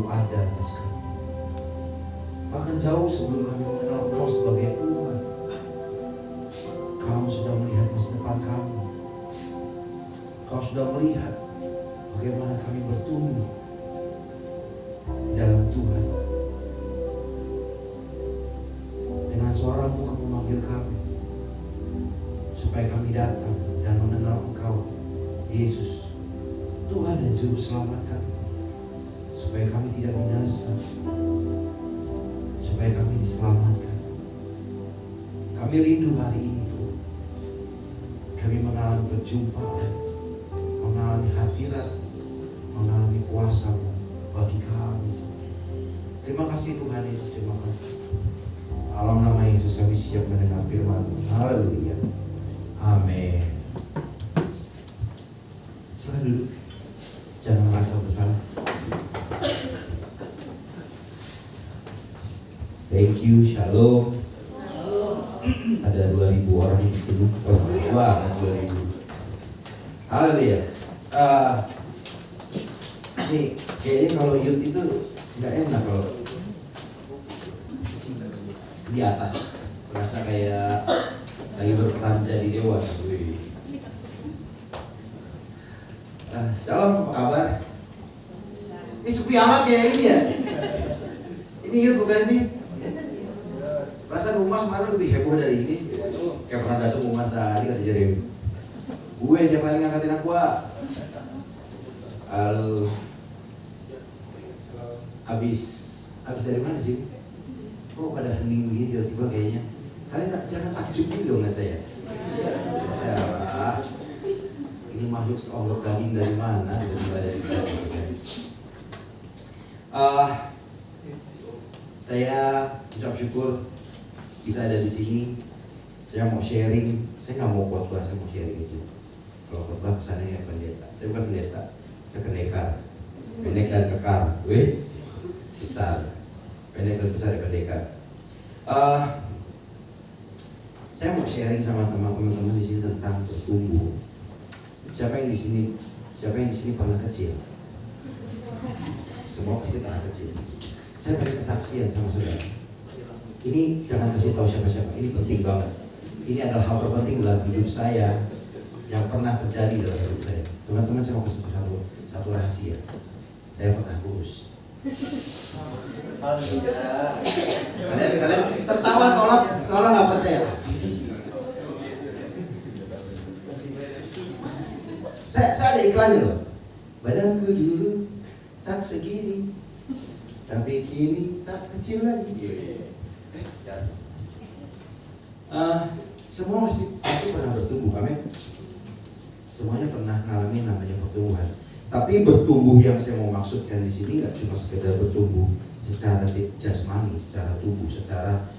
ada atas kami. Bahkan jauh sebelum kami mengenal Engkau sebagai Tuhan, Kau sudah melihat masa depan kami. Kau sudah melihat bagaimana kami bertumbuh di dalam Tuhan. Dengan suara-Mu Kau memanggil kami supaya kami datang dan mengenal Engkau, Yesus, Tuhan dan Juru Selamat kami, supaya kami tidak binasa, supaya kami diselamatkan. Kami rindu hari ini Tuhan, kami mengalami perjumpaan, mengalami hadirat, mengalami kuasa-Mu bagi kami semua. Terima kasih Tuhan Yesus, terima kasih. Dalam nama Yesus kami siap mendengar firman-Mu. Haleluya. Amin. Silakan duduk. Jangan merasa bersalah. Thank you, shalom. Ada 2.000 orang di sini. Oh, wah, 2.000. Haleluya. Ini kayaknya kalau youth itu nggak enak kalau di atas, merasa kayak lagi berperan jadi dewa. Shalom, apa kabar? Ini sepi amat ya ini ya. Ini youth bukan sih? Perasaan Umas mana lebih heboh dari ini. Kayak pernah datang Umas tadi kata Jeremy. Gue tiap hari ngangkatin aku. Halo. Habis dari mana sih? Oh pada hening begini tiba-tiba kayaknya. Kalian jangan takjub gitu dong lihat saya. Ini makhluk seonggok daging dari mana? Dari saya ucap syukur bisa ada di sini. Saya mau sharing. Saya nggak mau khotbah, saya mau sharing aja. Kalau khotbah kesannya ya pendeta. Saya bukan pendeta, saya pendekar. Pendek dan kekar. Weh, besar. Pendek dan besar ya pendekar. Saya mau sharing sama teman-teman di sini tentang bertumbuh. Siapa yang di sini pernah kecil? Semua pasti pernah kecil. Saya beri kesaksian sama saudara. Ini jangan kasih tahu siapa-siapa. Ini penting banget. Ini adalah hal terpenting dalam hidup saya yang pernah terjadi dalam hidup saya. Teman-teman, saya mau kasih satu rahasia. Saya pernah kurus. Kalian tertawa seolah nggak percaya. Saya ada iklannya loh. Badanku dulu tak segini, tapi kini tak kecil lagi. Semua pasti pernah bertumbuh, amin. Semuanya pernah ngalamin namanya pertumbuhan. Tapi bertumbuh yang saya mau maksudkan di sini nggak cuma sekedar bertumbuh secara jasmani, secara tubuh, secara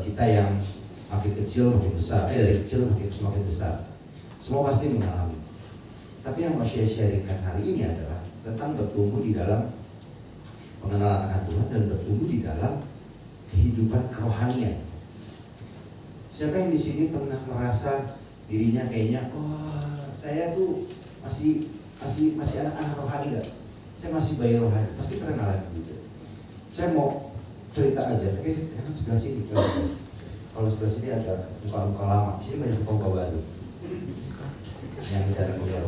kita yang makin kecil makin besar, dari kecil makin besar. Semua pasti mengalami. Tapi yang mau saya sharingkan hari ini adalah tentang bertumbuh di dalam pengenalan akan Tuhan dan bertumbuh di dalam kehidupan kerohanian. Siapa yang di sini pernah merasa dirinya kayaknya, saya tuh masih anak-anak rohani gak? Saya masih bayi rohani, pasti pernah ngalamin gitu. Saya mau cerita aja, kan sebelah sini. Kalau sebelah sini ada muka-muka lama, di sini banyak muka baru. Yang jarang melihat.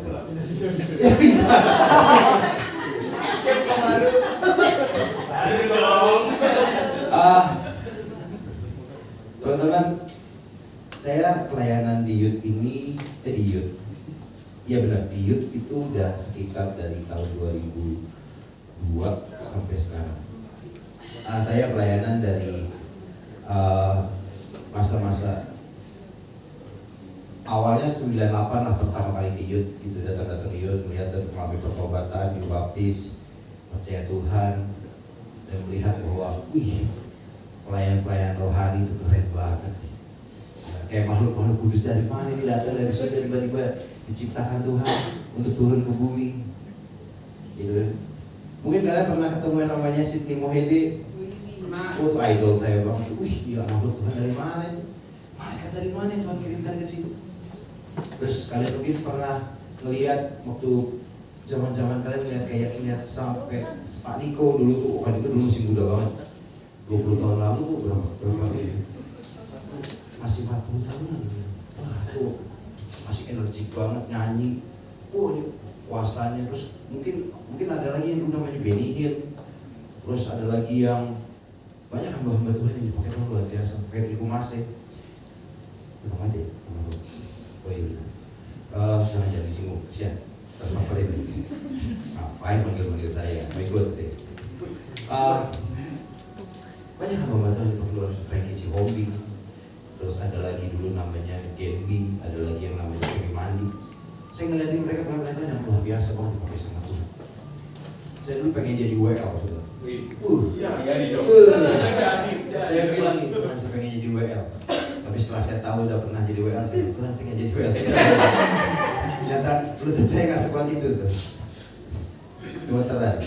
Teman-teman, saya pelayanan di youth ini, iya benar, di youth itu udah sekitar dari tahun 2002 sampai sekarang. Saya pelayanan dari masa-masa awalnya 98 lah pertama kali di youth, gitu, datang youth, melihat dan mengalami pertobatan, dibaptis, percaya Tuhan, dan melihat bahwa, pelayan-pelayan rohani itu keren banget. Kayak makhluk-makhluk kudus dari mana ini datang dari surga tiba-tiba diciptakan Tuhan untuk turun ke bumi, gitu kan? Mungkin kalian pernah ketemu yang namanya Sidney Mohede. Oh, itu idol saya banget. Gila, makhluk Tuhan dari mana ini? Malaikat dari mana yang Tuhan kirimkan ke sini? Terus kalian mungkin pernah ngelihat waktu Zaman-zaman kalian lihat sampai Pak Niko dulu tuh, Pak Niko dulu masih muda banget. 20 tahun lalu tuh berapa ya? Masih 40 tahunan gitu. Wah tuh masih energik banget nyanyi. Ini kuasanya. Terus mungkin ada lagi yang namanya Benny Hill. Terus ada lagi yang banyak hamba-hamba Tuhan yang dipakai Tuhan luar biasa. Kayak Riku Masih. Tenang aja. Oh iya. Jangan disinggung. Kesian. Terpaparin ini. Ngapain panggil saya? Mau ikut deh. Banyak hamba Tuhan yang dipakai luar biasa. Frankie si Hobi. Terus ada lagi dulu namanya Genbi. Ada lagi yang namanya Kemi Mandi. Saya ngeliatin mereka pernah yang luar biasa banget dipakai sama Tuhan. Saya dulu pengen jadi WL sudah. Saya bilang itu Tuhan saya pengen jadi WL. Tapi setelah saya tahu udah pernah jadi WL, saya bilang Tuhan saya pengen jadi WL. Ternyata lutut saya nggak sekuat itu tuh. Gemeteran.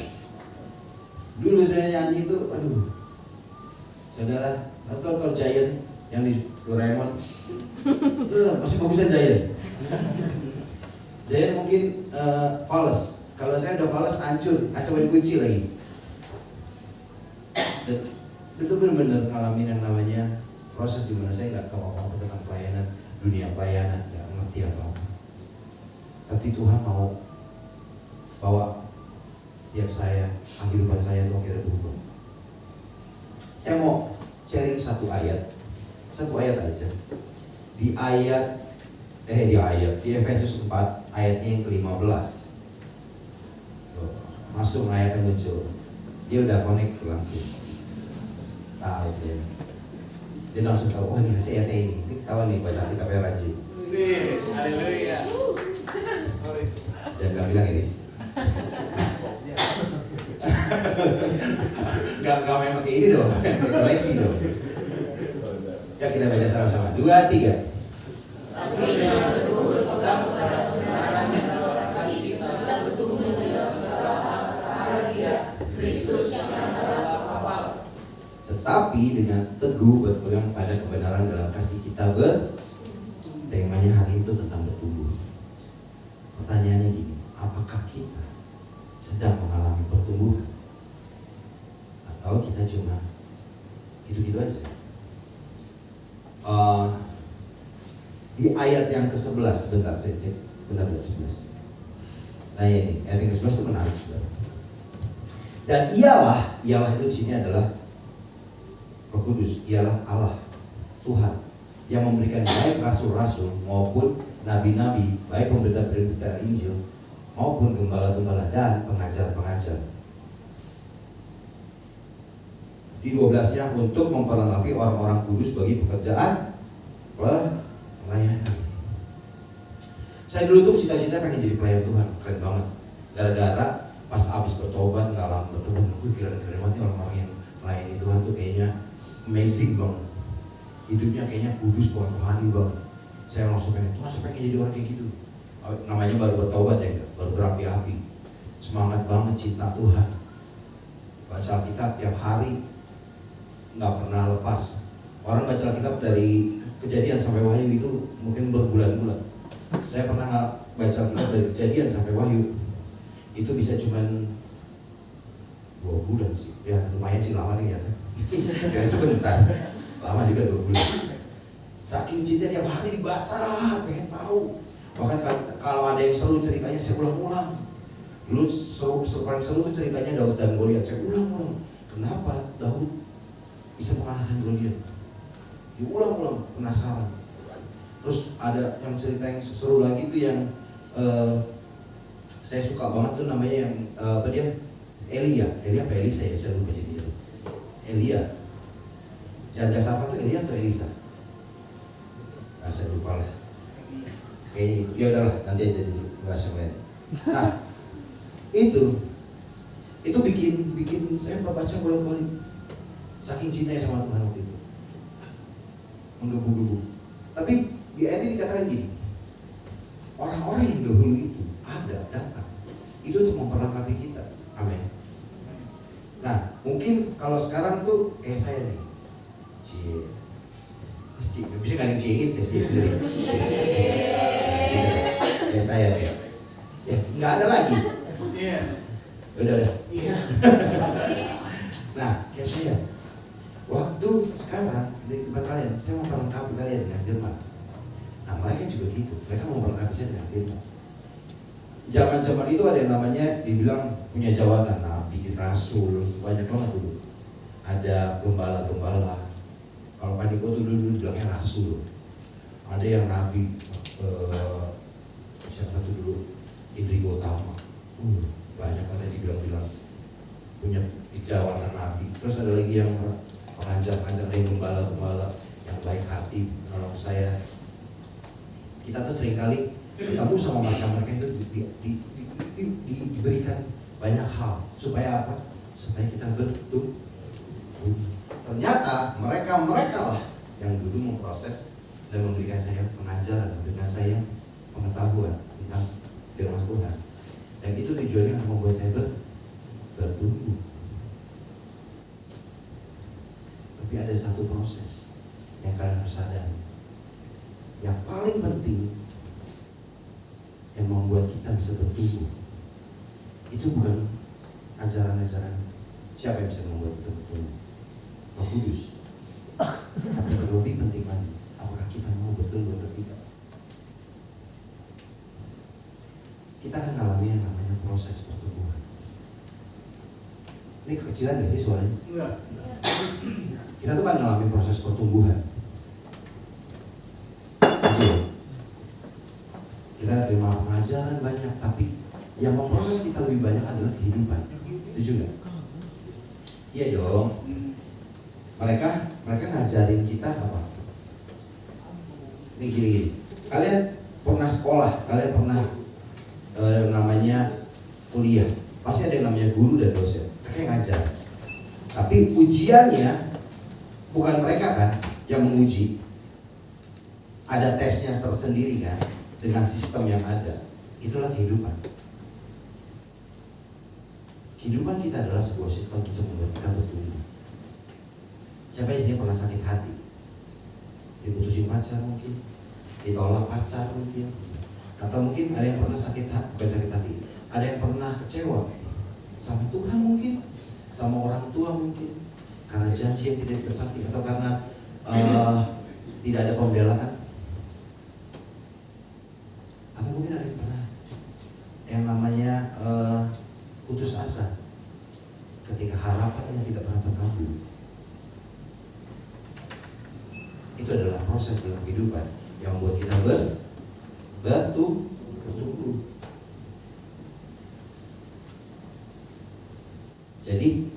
Dulu saya nyanyi itu, aduh. Saudara, atau Giant yang di Doraemon, masih bagusan Giant. Giant mungkin fals. Kalau saya udah fals hancur, ancaman kunci lagi. Dan itu benar-benar ngalamin yang namanya proses di mana saya nggak tahu apa-apa tentang pelayanan, dunia pelayanan, nggak ngerti apa-apa. Tapi Tuhan mau bawa setiap saya, kehidupan saya itu akhirnya berubah. Saya mau sharing satu ayat aja. Di Efesus 4 ayatnya yang ke-15. Masuk ayat yang muncul. Dia udah connect langsung. Tahu dia langsung tahu, ini ayat ini tahu nih baca kitabnya rajin. Haleluya. Jangan bilang Iris. Gak main pakai ini dong, pakai koleksi dong. Ya kita baca sama-sama. 2, 3. Tapi dengan teguh berpegang kepada kebenaran dan kasih kita bertumbuh menjadi segala hal kepada Dia, Kristus yang adalah kepala. Tetapi dengan teguh berpegang pada kebenaran dalam kasih kita temanya hari itu tentang bertumbuh. Pertanyaannya gini, apakah kita sedang mengalami pertumbuhan? Atau kita cuma gitu-gitu aja? Di ayat yang ke-11, sebentar saya cek, benar gak 11? Nah ini, ayat yang ke-11 itu menarik saudara. Dan ialah itu di sini adalah Roh Kudus, ialah Allah, Tuhan yang memberikan baik rasul-rasul maupun nabi-nabi, baik pemberita-pemberita Injil maupun gembala-gembala dan pengajar-pengajar. Di 12-nya untuk memperlengkapi orang-orang kudus bagi pekerjaan pelayanan. Saya dulu tuh cita-cita pengen jadi pelayan Tuhan, keren banget. Gara-gara pas abis bertobat ngalamin bertobat, gue kira-kira mati orang-orang yang melayani Tuhan tuh kayaknya amazing banget. Hidupnya kayaknya kudus banget, rohani banget. Saya langsung pengen, Tuhan saya pengen jadi orang kayak gitu. Namanya baru bertobat ya, baru berapi-api. Semangat banget cinta Tuhan. Baca Alkitab tiap hari, nggak pernah lepas. Orang baca Alkitab dari Kejadian sampai Wahyu itu mungkin berbulan-bulan. Saya pernah baca Alkitab dari Kejadian sampai Wahyu itu bisa cuman 2 bulan sih. Ya lumayan sih lama nih ya. Jadi sebentar. Lama juga 2 bulan. Saking cinta tiap hari dibaca, pengen tahu. Bahkan kalau ada yang seru ceritanya saya ulang-ulang. Dulu paling seru tuh ceritanya Daud dan Goliat. Saya ulang-ulang. Kenapa Daud bisa mengalahkan Goliat? Diulang-ulang, penasaran. Terus ada yang cerita yang seru lagi tuh yang saya suka banget tuh namanya yang Elia apa Elisa ya, saya lupa jadi itu. Elia. Janda siapa tuh, Elia atau Elisa? Saya lupa lah. Ya udahlah, nanti aja dulu bahas yang lain. Nah, itu bikin saya baca bolak-balik. Saking cintanya sama Tuhan waktu itu. Menggebu-gebu. Tapi di ayat ini dikatakan gini, orang-orang yang dahulu itu datang itu untuk memperlengkapi kita. Amin. Nah mungkin kalau sekarang tuh kayak saya nih, bisa nggak dicingin saya sendiri. Kayak saya nih, ya nggak ada lagi. Udah. Iya. Nah, kayak saya, waktu sekarang di depan kalian, saya mau melengkapi kalian dengan firman. Nah, mereka juga gitu, mereka mau melengkapi saya dengan firman. Zaman itu ada yang namanya dibilang punya jawatan nabi, rasul, banyak banget dulu. Ada gembala-gembala. Kalau Paniko tuh dulu bilangnya rasul. Ada yang nabi, siapa tuh dulu, Indri Gotama. Banyak ada dibilang punya jawatan nabi. Terus ada lagi yang pengajar-pengajar yang gembala-gembala yang baik hati menolong saya. Kita tuh seringkali ketemu sama mereka itu diberikan banyak hal supaya apa? Supaya kita bertumbuh. Ternyata mereka lah yang dulu memproses dan memberikan saya pengajaran, memberikan saya pengetahuan tentang firman Tuhan. Dan itu tujuannya untuk membuat saya bertumbuh. Tapi ada satu proses yang kalian harus sadari. Yang paling penting yang membuat kita bisa bertumbuh itu bukan ajaran-ajaran siapa yang bisa membuat kita bertumbuh, Roh Kudus. Tapi yang lebih penting lagi, apakah kita mau bertumbuh atau tidak? Kita akan mengalami yang namanya proses pertumbuhan. Ini kekecilan gak sih suaranya? Enggak. Kita tuh kan mengalami proses pertumbuhan. Setuju? Kita terima pengajaran banyak, tapi yang memproses kita lebih banyak adalah kehidupan. Setuju nggak? Iya dong. Mereka ngajarin kita apa? Ini gini. Kalian pernah sekolah, kalian pernah namanya kuliah. Pasti ada yang namanya guru dan dosen. Mereka yang ngajar. Tapi ujiannya bukan mereka kan yang menguji. Ada tesnya tersendiri kan dengan sistem yang ada. Itulah kehidupan. Kehidupan kita adalah sebuah sistem untuk membuat kita bertumbuh. Siapa yang sini pernah sakit hati? Diputusin pacar mungkin, ditolak pacar mungkin, atau mungkin ada yang pernah sakit hati, bukan sakit hati, ada yang pernah kecewa sama Tuhan mungkin, sama orang tua mungkin, karena janji yang tidak ditepati, atau karena tidak ada pembelaan, atau mungkin ada yang pernah yang namanya putus asa ketika harapannya tidak pernah terkabul. Itu adalah proses dalam kehidupan yang membuat kita bertumbuh. Jadi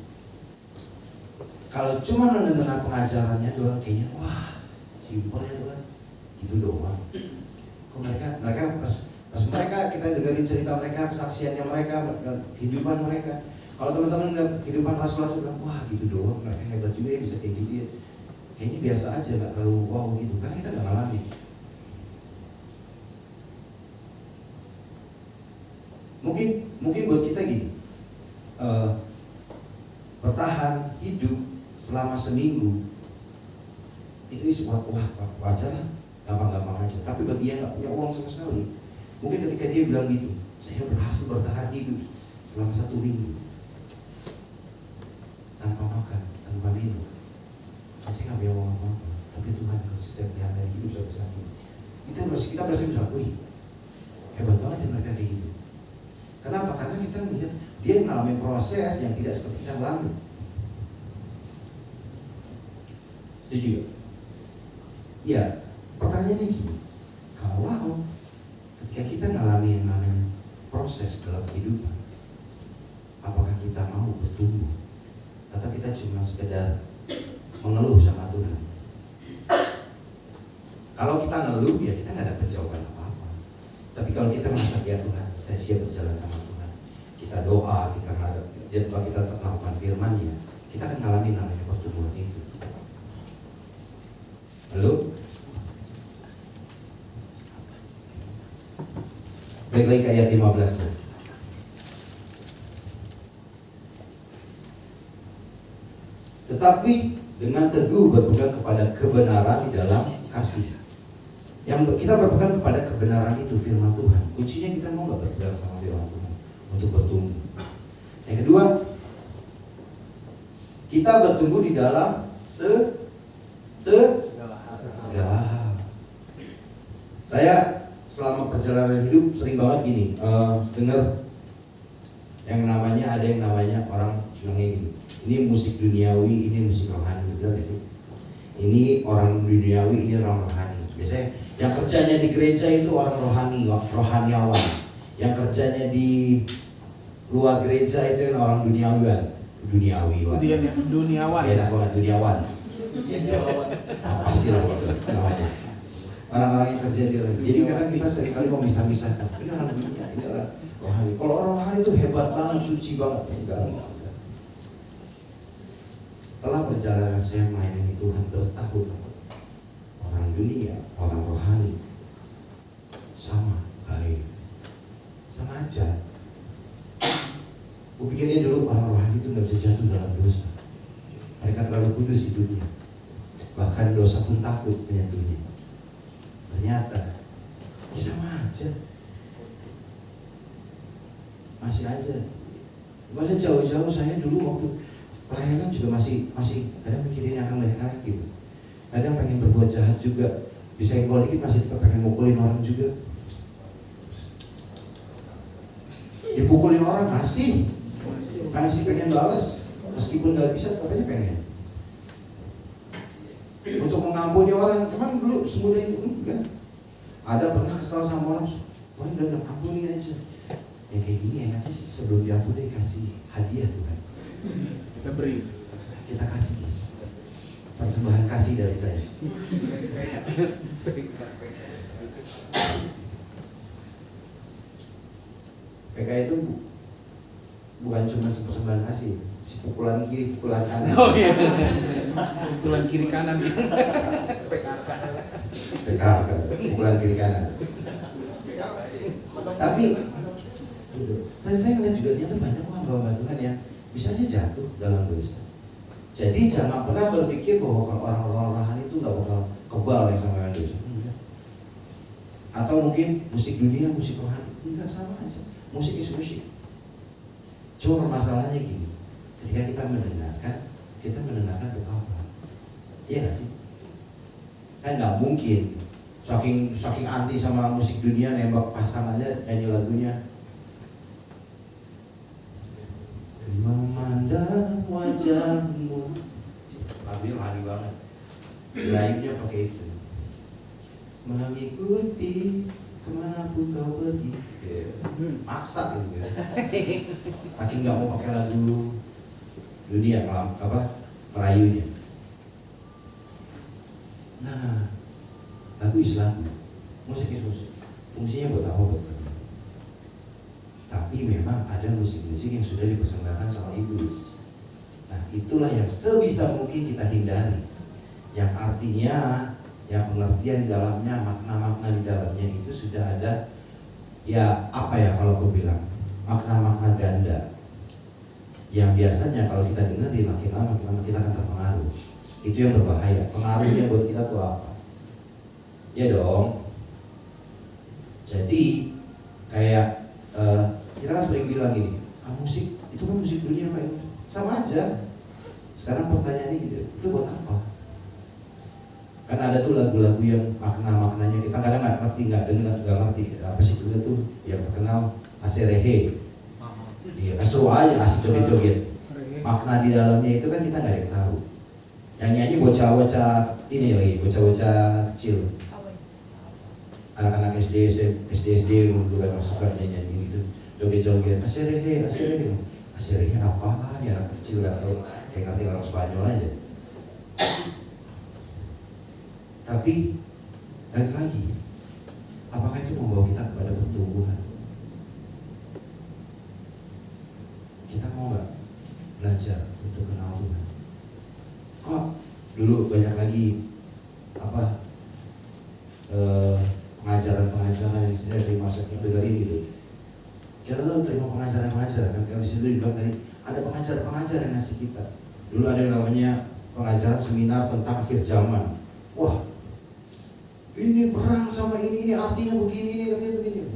kalau cuma mendengar pengajarannya doang, kayaknya wah simpel ya Tuhan, gitu doang. Kok mereka pas mereka kita dengerin cerita mereka, kesaksiannya mereka, kehidupan mereka. Kalau teman-teman lihat kehidupan rasul-rasul, wah gitu doang, mereka hebat juga ya bisa kayak gitu ya. Kayaknya biasa aja, nggak terlalu wow gitu, karena kita nggak ngalami. Mungkin buat kita gini, bertahan hidup selama seminggu itu wah wajar lah, gampang-gampang aja. Tapi bagi yang nggak punya uang sama sekali, mungkin ketika dia bilang gitu, saya berhasil bertahan hidup selama 1 minggu tanpa makan, tanpa minum. Saya nggak punya uang apa-apa, tapi Tuhan kasih saya pelihara hidup sampai saat ini. Kita berhasil bilang, wih hebat banget ya mereka kayak gitu. Kenapa? Karena kita melihat dia mengalami proses yang tidak seperti kita alami. Setuju gak? Ya, pertanyaannya gini, kalau ketika kita mengalami yang namanya proses dalam kehidupan, apakah kita mau bertumbuh atau kita cuma sekedar mengeluh sama Tuhan? Kalau kita ngeluh ya kita nggak dapat jawaban apa-apa. Tapi kalau kita merasa ya Tuhan, saya siap berjalan sama Tuhan, kita doa, kita ngadep, dia kalau kita melakukan firman-Nya, kita akan mengalami namanya pertumbuhan itu. Lalu balik lagi ke ayat 15. Tetapi dengan teguh berpegang kepada kebenaran di dalam kasih. Yang kita berpegang kepada kebenaran itu firman Tuhan. Kuncinya kita mau nggak berpegang sama firman Tuhan untuk bertumbuh. Yang kedua, kita bertumbuh di dalam segala hal. Saya selama perjalanan hidup sering banget gini, dengar ada yang namanya orang bilangnya gini, ini musik duniawi, ini musik rohani, betul gak sih? Ini orang duniawi, ini orang rohani. Biasanya yang kerjanya di gereja itu orang rohaniawan. Yang kerjanya di luar gereja itu yang orang duniawiwan. Duniawan. Ya, enak banget duniawan. Apa sih lah itu namanya? Orang-orang yang kerja di luar. Jadi kadang kita seringkali memisah-misahkan. Ini orang dunia, ini orang rohani. Kalau orang rohani itu hebat banget, suci banget. Enggak. Setelah perjalanan saya melayani Tuhan bertahun-tahun, orang dunia, orang rohani sama baik, sama aja. Gue pikirnya dulu orang rohani itu nggak bisa jatuh dalam dosa. Mereka terlalu kudus hidupnya, bahkan dosa pun takut menyentuhnya. Ternyata sama aja, masih aja. Masa jauh-jauh saya dulu waktu pelayanan juga masih kadang mikirin yang aneh-aneh gitu. Kadang pengen berbuat jahat juga, disenggol dikit masih tetap pengen mukulin orang juga. Dipukulin orang masih pengen balas, meskipun nggak bisa tapi pengen. Untuk mengampuni orang, emang dulu semudah itu enggak. Ada pernah kesal sama orang, Tuhan udah ampuni aja. Ya kayak gini enaknya sih sebelum diampuni kasih hadiah Tuhan. Kita beri. Kita kasih persembahan kasih dari saya. PK itu bukan cuma persembahan kasih, si pukulan kiri, pukulan kanan. Oh iya. Pukulan kiri kanan. PKK, pukulan kiri kanan. Tapi gitu. Tadi saya ngeliat juga ternyata banyak hamba Tuhan yang bisa aja jatuh dalam dosa. Jadi jangan pernah berpikir bahwa kalau orang-orang rohani itu nggak bakal kebal yang sama dosa. Enggak. Atau mungkin musik dunia, musik rohani, enggak, sama aja. Musik is musik. Cuma masalahnya gini, ketika kita mendengarkan ke apa? Iya nggak sih? Kan nggak mungkin saking anti sama musik dunia nembak pasangannya nyanyi lagunya. Memandang wajahmu, lagunya rohani banget. Layunya pakai itu. Mengikuti kemanapun kau pergi. Maksa gitu ya. Saking nggak mau pakai lagu dunia, merayunya. Nah, lagu Islam, musik Yesus, fungsinya buat apa? Buat apa? Tapi memang ada musik-musik yang sudah dipersembahkan sama iblis. Nah, itulah yang sebisa mungkin kita hindari. Yang artinya, yang pengertian di dalamnya, makna-makna di dalamnya itu sudah ada, ya apa ya kalau aku bilang, makna-makna ganda. Yang biasanya kalau kita dengerin makin lama kita akan terpengaruh. Itu yang berbahaya. Pengaruhnya buat kita tuh apa? Ya dong. Jadi kayak kita kan sering bilang gini, musik itu kan musik dunia Pak, sama aja. Sekarang pertanyaannya gitu, itu buat apa? Kan ada tuh lagu-lagu yang makna-maknanya kita kadang nggak ngerti apa sih dulu tuh yang terkenal Aserehe. Iya, seru aja, asik joget-joget. Makna di dalamnya itu kan kita nggak ada yang tahu. Yang nyanyi bocah-bocah ini lagi, bocah-bocah kecil. Anak-anak SD dulu kan suka nyanyi gitu, joget-joget. Aserehe apaan ya, anak kecil nggak tahu, kayak ngerti orang Spanyol aja. Tapi balik lagi, apakah itu membawa kita kepada pertumbuhan? Kita mau nggak belajar untuk kenal Tuhan? Kok dulu banyak lagi pengajaran-pengajaran yang saya terima, saya dengerin gitu. Kita tuh terima pengajaran-pengajaran kan, kalau di situ dibilang tadi ada pengajar-pengajar yang ngasih kita. Dulu ada yang namanya pengajaran seminar tentang akhir zaman. Wah, ini perang sama ini artinya begini, ini artinya begini.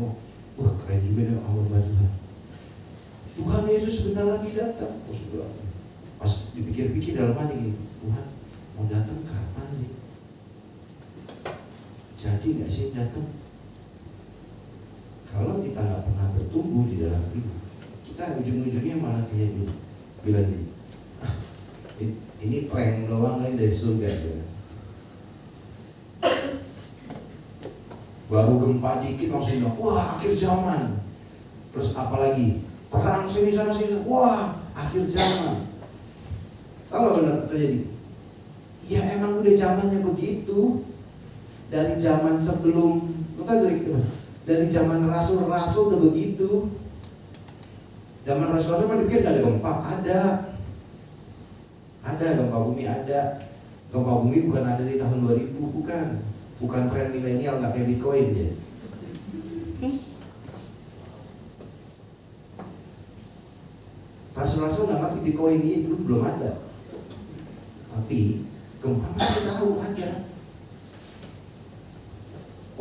Wah keren juga nih hamba Tuhan. Tuhan Yesus sebentar lagi datang. Oh, sudah. Pas dipikir-pikir dalam hati, Tuhan mau datang kapan sih? Jadi nggak sih datang? Kalau kita nggak pernah bertumbuh di dalam iman, kita ujung-ujungnya malah kayak gini, bilang gini, ah, ini prank doang kan dari surga ya. Baru gempa dikit langsung bilang, wah akhir zaman. Terus apalagi perang sini sana sini, wah akhir zaman. Tahu nggak benar terjadi? Ya emang udah zamannya begitu. Dari zaman sebelum, tahu dari gitu, dari zaman rasul-rasul udah begitu. Zaman rasul-rasul mah dipikir nggak ada gempa, ada gempa bumi ada. Gempa bumi bukan ada di tahun 2000, bukan tren milenial nggak kayak Bitcoin ya. Rasul-rasul nggak ngerti Bitcoin ini dulu belum ada. Tapi gempa masih tahu ada.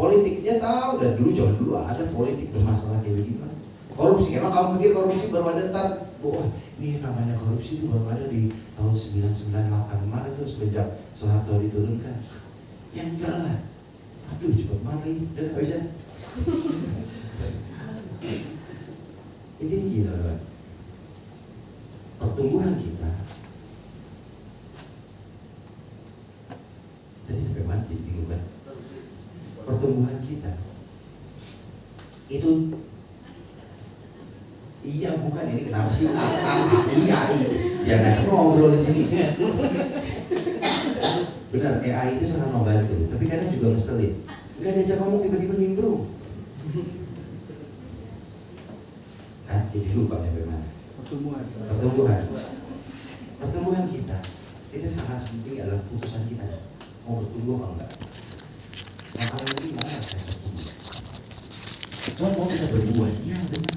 Politiknya tahu, dan zaman dulu ada politik bermasalah kayak begini. Korupsi, emang kamu pikir korupsi baru ada ntar? Wah, ini namanya korupsi itu baru ada di tahun 1998 kemarin tuh semenjak Soeharto diturunkan. Ya enggak lah. Aduh, cepet banget lagi. Dan nggak bisa. Ini gila kan? Pertumbuhan kita. Tadi sampai mana? Bingung kan? Pertumbuhan kita itu iya bukan ini kenapa sih iya ya nggak ngobrol di sini. Benar, AI itu sangat membantu, tapi kadang juga ngeselin. Nggak diajak ngomong tiba-tiba nimbrung kan, jadi lupa sampai mana. Pertumbuhan kita itu sangat penting adalah putusan kita mau bertumbuh apa enggak. Nah, kalau ini mana saya bertumbuh? Tuhan mau kita berbuah, iya benar.